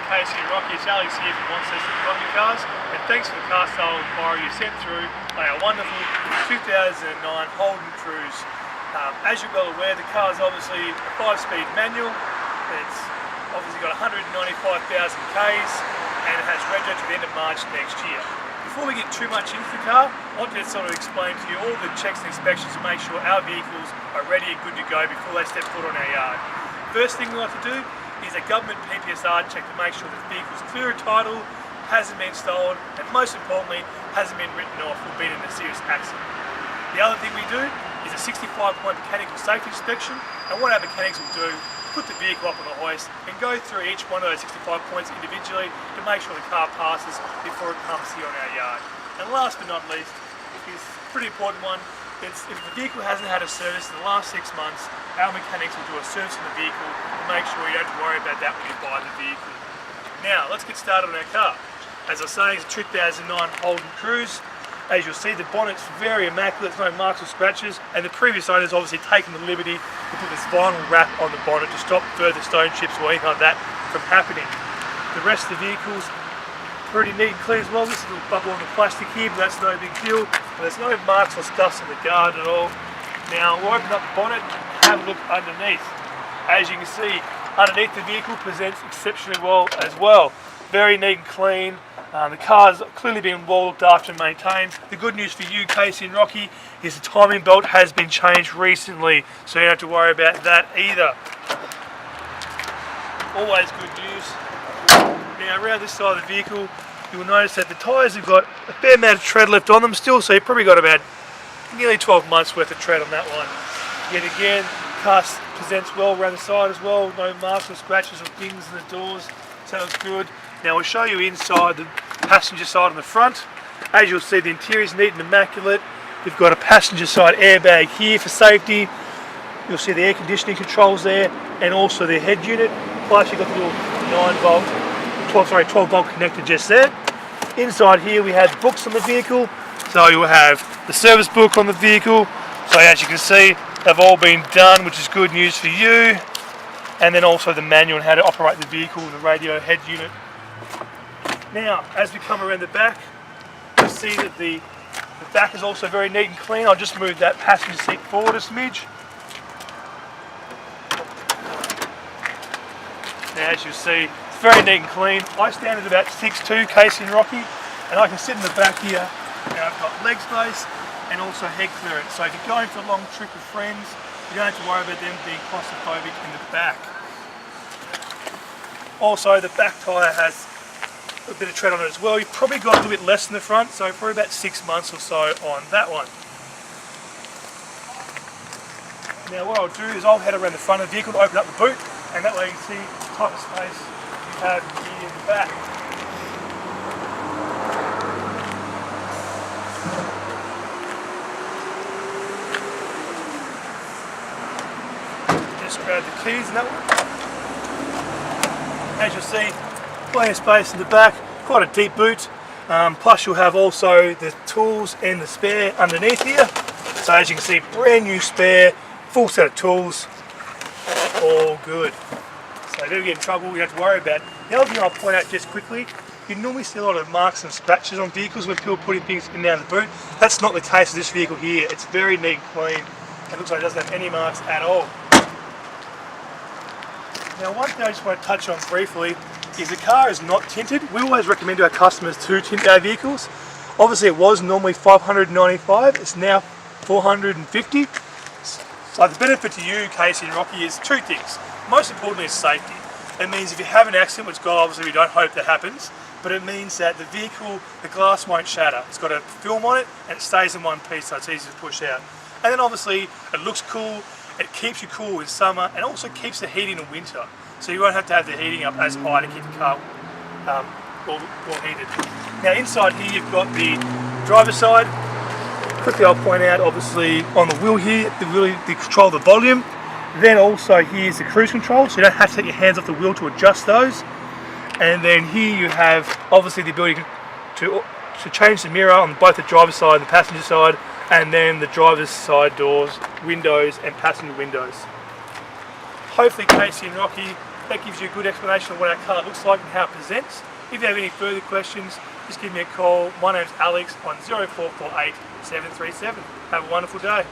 Casey and Rocky. It's Alex here from One Session Rocky Cars, and thanks for the car sale inquiry you sent through on our wonderful 2009 Holden Cruze. As you're well aware, the car is obviously a 5-speed manual. It's obviously got 195,000 Ks and it has reg to the end of March next year. Before we get too much into the car, I want to sort of explain to you all the checks and inspections to make sure our vehicles are ready and good to go before they step foot on our yard. First thing we like to do is a government PPSR check to make sure the vehicle's clear of title, hasn't been stolen, and most importantly, hasn't been written off or been in a serious accident. The other thing we do is a 65-point mechanical safety inspection, and what our mechanics will do is put the vehicle up on the hoist and go through each one of those 65 points individually to make sure the car passes before it comes here on our yard. And last but not least, is a pretty important one. If the vehicle hasn't had a service in the last 6 months, our mechanics will do a service on the vehicle to make sure you don't have to worry about that when you buy the vehicle. Now, let's get started on our car. As I was saying, it's a 2009 Holden Cruze. As you'll see, the bonnet's very immaculate, there's no marks or scratches, and the previous owner's obviously taken the liberty to put this vinyl wrap on the bonnet to stop further stone chips or anything like that from happening. The rest of the vehicle's pretty neat and clean as well. This little bubble on the plastic here, but that's no big deal. And there's no marks or scuffs on the guard at all. Now we'll open up the bonnet and have a look underneath. As you can see, underneath the vehicle presents exceptionally well as well. Very neat and clean. The car's clearly been well looked after and maintained. The good news for you, Casey and Rocky, is the timing belt has been changed recently, so you don't have to worry about that either. Always good news. Now around this side of the vehicle, you'll notice that the tyres have got a fair amount of tread left on them still, so you've probably got about nearly 12 months worth of tread on that one. Yet again, the car presents well around the side as well, no marks or scratches or dings in the doors, so that's good. Now we'll show you inside the passenger side on the front. As you'll see, the interior is neat and immaculate. We've got a passenger side airbag here for safety. You'll see the air conditioning controls there, and also the head unit. Plus you've got the little 12 volt connector just there. Inside here we have books on the vehicle. So you will have the service book on the vehicle. So as you can see, they've all been done, which is good news for you. And then also the manual on how to operate the vehicle and the radio head unit. Now, as we come around the back, you'll see that the back is also very neat and clean. I'll just move that passenger seat forward a smidge. Now, as you'll see, it's very neat and clean. I stand at about 6'2", Casey and Rocky, and I can sit in the back here, and I've got leg space and also head clearance. So if you're going for a long trip with friends, you don't have to worry about them being claustrophobic in the back. Also, the back tyre has a bit of tread on it as well. You've probably got a little bit less in the front, so probably about 6 months or so on that one. Now what I'll do is I'll head around the front of the vehicle to open up the boot, and that way you can see the type of space you have here in the back. Just grab the keys in that one. As you'll see, plenty of space in the back, quite a deep boot, plus you'll have also the tools and the spare underneath here. So as you can see, brand new spare, full set of tools, all good. So if you ever get in trouble, you don't have to worry about it. The other thing I'll point out just quickly, you normally see a lot of marks and scratches on vehicles when people are putting things in and out of the boot. That's not the case with this vehicle here. It's very neat and clean. It looks like it doesn't have any marks at all. Now one thing I just want to touch on briefly is the car is not tinted. We always recommend to our customers to tint our vehicles. Obviously it was normally $595, it's now $450. So the benefit to you, Casey and Rocky, is two things. Most importantly is safety. It means if you have an accident, which God obviously we don't hope that happens, but it means that the vehicle, the glass won't shatter. It's got a film on it and it stays in one piece, so it's easy to push out. And then obviously it looks cool, it keeps you cool in summer, and also keeps the heating in winter. So you won't have to have the heating up as high to keep the car well heated. Now inside here you've got the driver's side. Quickly I'll point out, obviously on the wheel here, the control of the volume. Then also here's the cruise control, so you don't have to take your hands off the wheel to adjust those. And then here you have obviously the ability to change the mirror on both the driver's side and the passenger side, and then the driver's side doors, windows and passenger windows. Hopefully Casey and Rocky, that gives you a good explanation of what our car looks like and how it presents. If you have any further questions, just give me a call. My name's Alex on 0448 737. Have a wonderful day.